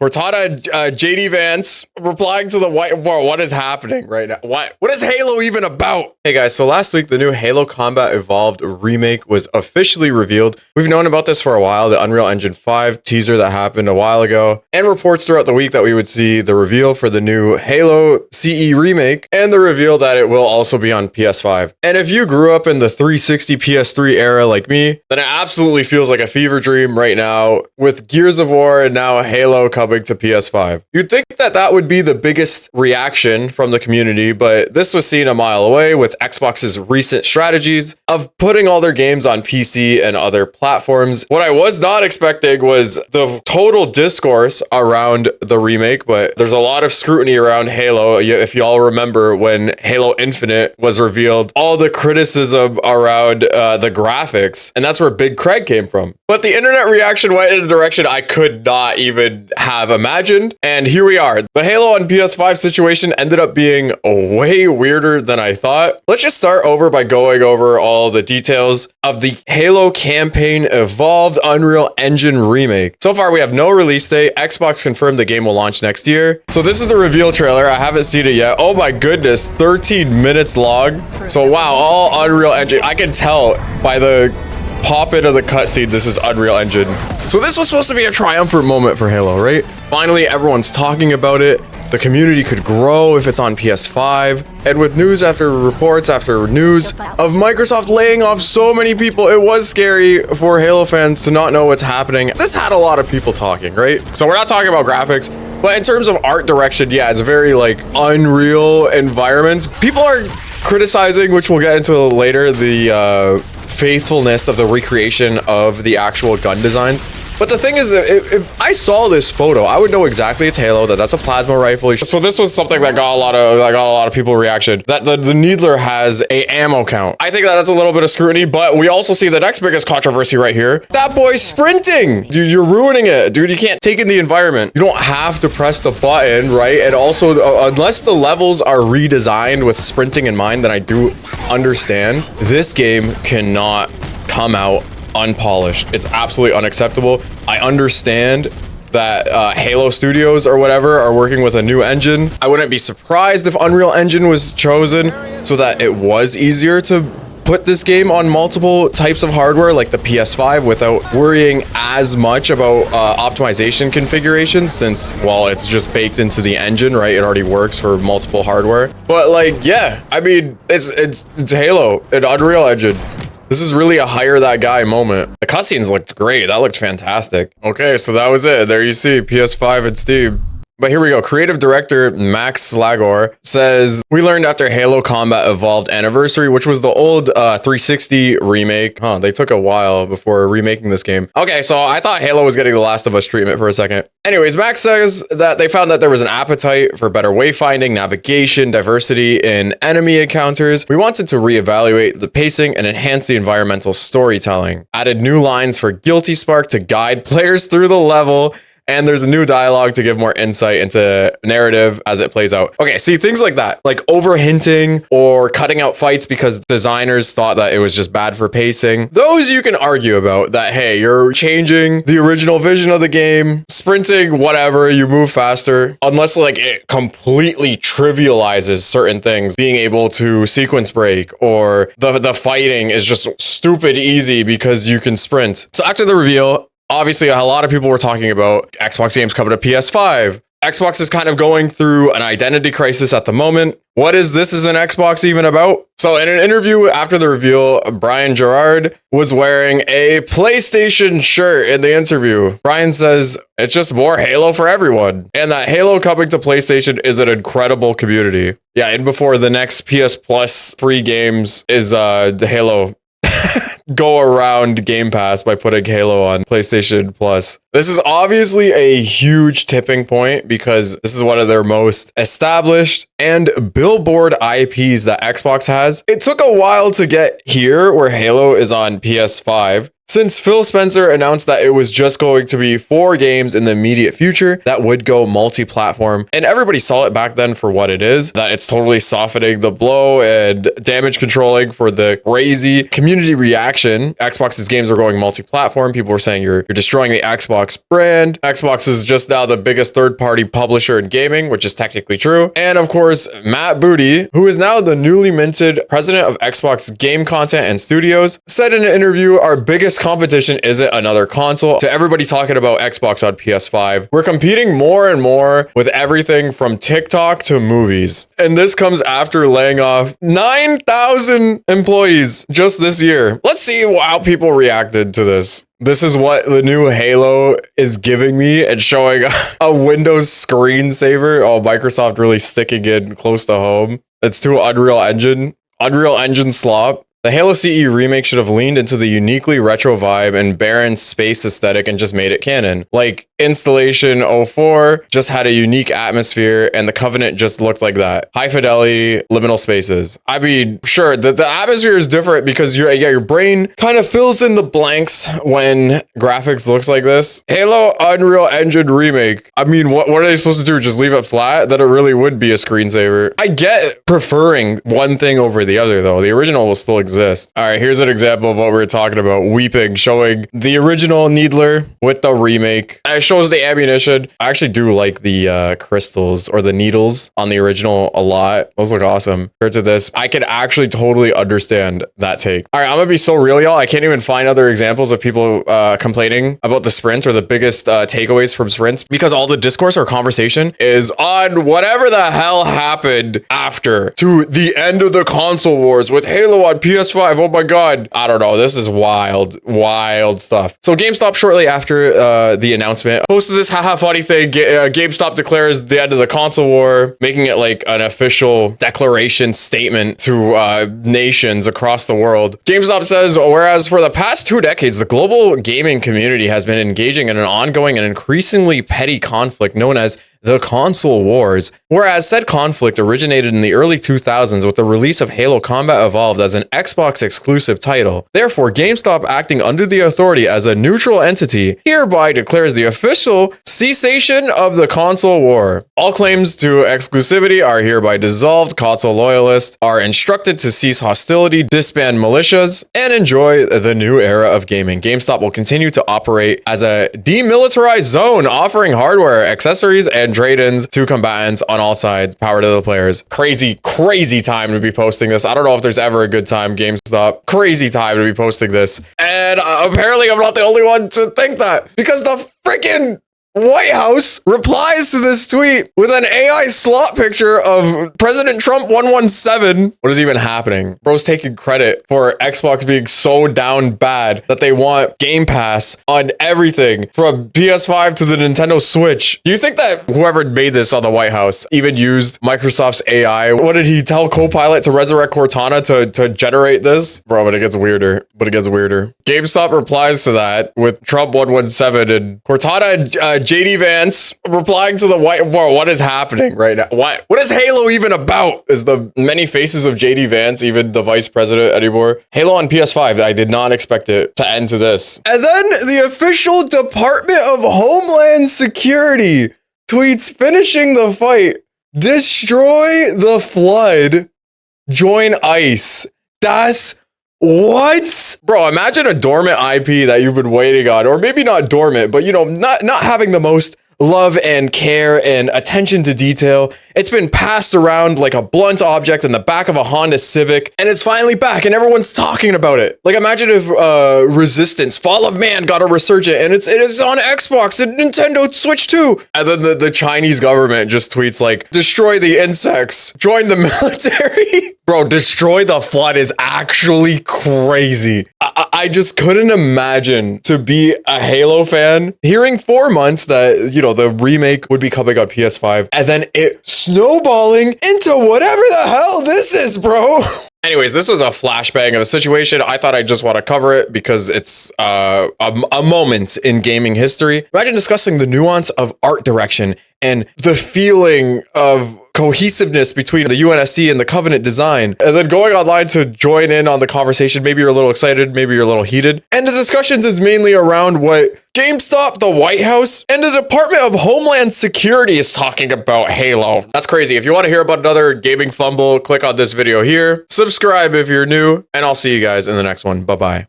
Cortana, JD Vance replying to the white. Bro, what is happening right now? What is Halo even about? Hey guys, so last week the new Halo Combat Evolved remake was officially revealed. We've known about this for a while, the Unreal Engine 5 teaser that happened a while ago, and reports throughout the week that we would see the reveal for the new Halo CE remake, and the reveal that it will also be on PS5. And if you grew up in the 360 PS3 era like me, then it absolutely feels like a fever dream right now with Gears of War and now Halo coming to PS5. You'd think that that would be the biggest reaction from the community, but this was seen a mile away with Xbox's recent strategies of putting all their games on PC and other platforms. What I was not expecting was the total discourse around the remake, but there's a lot of scrutiny around Halo. If y'all remember when Halo Infinite was revealed, all the criticism around the graphics, and that's where Big Craig came from. But the internet reaction went in a direction I could not even have imagined, and here we are. The Halo on PS5 situation ended up being way weirder than I thought. Let's just start over by going over all the details of the Halo campaign Evolved Unreal Engine remake. So far, we have no release date. Xbox confirmed the game will launch next year. So this is the reveal trailer. I haven't seen it yet. Oh my goodness, 13 minutes long. So wow, all Unreal Engine. I can tell by the pop-in of the cutscene, this is Unreal Engine. So this was supposed to be a triumphant moment for Halo, right? Finally, everyone's talking about it. The community could grow if it's on PS5. And with news after reports after news of Microsoft laying off so many people, it was scary for Halo fans to not know what's happening. This had a lot of people talking, right? So we're not talking about graphics, but in terms of art direction, yeah, it's very like Unreal environments. People are criticizing, which we'll get into later, the faithfulness of the recreation of the actual gun designs. But the thing is, if I saw this photo, I would know exactly it's Halo, that's a plasma rifle. So this was something that got a lot of people reaction. That the Needler has a ammo count. I think that's a little bit of scrutiny, but we also see the next biggest controversy right here. That boy's sprinting. Dude, you're ruining it. Dude, you can't take in the environment. You don't have to press the button, right? And also, unless the levels are redesigned with sprinting in mind, then I do understand. This game cannot come out unpolished. It's absolutely unacceptable. I understand that Halo Studios or whatever are working with a new engine. I wouldn't be surprised if Unreal Engine was chosen so that it was easier to put this game on multiple types of hardware like the PS5 without worrying as much about optimization configurations, since, well, it's just baked into the engine, right? It already works for multiple hardware. But like, yeah, I mean, it's Halo, an Unreal Engine. This is really a hire that guy moment. The cutscenes looked great. That looked fantastic. Okay, so that was it. There you see PS5 and Steam. But here we go. Creative director Max Slagor says, we learned after Halo Combat Evolved Anniversary, which was the old 360 remake. They took a while before remaking this game. Okay, so I thought Halo was getting the Last of Us treatment for a second. Anyways, Max says that they found that there was an appetite for better wayfinding, navigation, diversity in enemy encounters. We wanted to reevaluate the pacing and enhance the environmental storytelling. Added new lines for Guilty Spark to guide players through the level. And there's a new dialogue to give more insight into narrative as it plays out. Okay, see, things like that, like over hinting or cutting out fights because designers thought that it was just bad for pacing. Those you can argue about that, hey, you're changing the original vision of the game, sprinting, whatever, you move faster. Unless like it completely trivializes certain things, being able to sequence break or the fighting is just stupid easy because you can sprint. So after the reveal, obviously, a lot of people were talking about Xbox games coming to PS5. Xbox is kind of going through an identity crisis at the moment. What is this as an Xbox even about? So in an interview after the reveal, Brian Gerard was wearing a PlayStation shirt in the interview. Brian says it's just more Halo for everyone, and that Halo coming to PlayStation is an incredible community. Yeah, and before the next PS Plus free games is the Halo go around Game Pass by putting Halo on PlayStation Plus. This is obviously a huge tipping point because this is one of their most established and billboard IPs that Xbox has. It took a while to get here where Halo is on PS5. Since Phil Spencer announced that it was just going to be 4 games in the immediate future that would go multi-platform, and everybody saw it back then for what it is, that it's totally softening the blow and damage controlling for the crazy community reaction. Xbox's games are going multi-platform. People were saying you're destroying the Xbox brand. Xbox is just now the biggest third-party publisher in gaming, which is technically true. And of course, Matt Booty, who is now the newly minted president of Xbox Game Content and Studios, said in an interview, our biggest competition isn't another console. To everybody talking about Xbox on PS5, we're competing more and more with everything from TikTok to movies. And this comes after laying off 9,000 employees just this year. Let's see how people reacted to this. This is what the new Halo is giving me and showing a Windows screensaver. Oh, Microsoft really sticking in close to home. It's to Unreal Engine slop. The Halo CE remake should have leaned into the uniquely retro vibe and barren space aesthetic and just made it canon. Like Installation 04 just had a unique atmosphere and the Covenant just looked like that. High fidelity, liminal spaces. I mean, sure, the atmosphere is different because your brain kind of fills in the blanks when graphics looks like this. Halo Unreal Engine remake. I mean, what are they supposed to do? Just leave it flat? That it really would be a screensaver. I get preferring one thing over the other though. The original will still exist. All right, here's an example of what we were talking about. Weeping, showing the original Needler with the remake. It shows the ammunition. I actually do like the crystals or the needles on the original a lot. Those look awesome. Compared to this, I can actually totally understand that take. All right, I'm gonna be so real, y'all. I can't even find other examples of people complaining about the sprint or the biggest takeaways from sprints because all the discourse or conversation is on whatever the hell happened after to the end of the console wars with Halo on PS5. Oh my god. I don't know. This is wild stuff. So GameStop shortly after the announcement posted this haha funny thing. GameStop declares the end of the console war, making it like an official declaration statement to nations across the world. GameStop says, whereas for the past 2 decades, the global gaming community has been engaging in an ongoing and increasingly petty conflict known as the console wars, whereas said conflict originated in the early 2000s with the release of Halo Combat Evolved as an Xbox exclusive title. Therefore, GameStop, acting under the authority as a neutral entity, hereby declares the official cessation of the console war. All claims to exclusivity are hereby dissolved. Console loyalists are instructed to cease hostility, disband militias, and enjoy the new era of gaming. GameStop will continue to operate as a demilitarized zone, offering hardware, accessories, and trade-ins to combatants on all sides. Power to the players. Crazy time to be posting this. I don't know if there's ever a good time, GameStop. Crazy time to be posting this. And apparently I'm not the only one to think that because the freaking White House replies to this tweet with an AI slot picture of President Trump 117. What is even happening? Bro's taking credit for Xbox being so down bad that they want Game Pass on everything from PS5 to the Nintendo Switch. Do you think that whoever made this on the White House even used Microsoft's AI? What did he tell Copilot to resurrect Cortana to generate this? Bro, but it gets weirder. GameStop replies to that with Trump 117 and Cortana JD Vance replying to the what is happening right now? What is Halo even about? Is the many faces of JD Vance even the vice president anymore? Halo on PS5, I did not expect it to end to this. And then the official Department of Homeland Security tweets finishing the fight. Destroy the flood. Join ICE. Das what? Bro, imagine a dormant IP that you've been waiting on, or maybe not dormant, but you know, not having the most love and care and attention to detail. It's been passed around like a blunt object in the back of a Honda Civic, and it's finally back and everyone's talking about it. Like imagine if Resistance, Fall of Man got a resurgent and it is on Xbox and Nintendo Switch too. And then the Chinese government just tweets like, destroy the insects, join the military. Bro, destroy the flood is actually crazy. I just couldn't imagine to be a Halo fan hearing 4 months that, you know, the remake would be coming on PS5 and then it snowballing into whatever the hell this is, bro. Anyways, this was a flashbang of a situation. I thought I just want to cover it because it's a moment in gaming history. Imagine discussing the nuance of art direction and the feeling of cohesiveness between the UNSC and the Covenant design, and then going online to join in on the conversation. Maybe you're a little excited, maybe you're a little heated. And the discussions is mainly around what GameStop, the White House, and the Department of Homeland Security is talking about Halo. That's crazy. If you want to hear about another gaming fumble, click on this video here. Subscribe if you're new, and I'll see you guys in the next one. Bye-bye.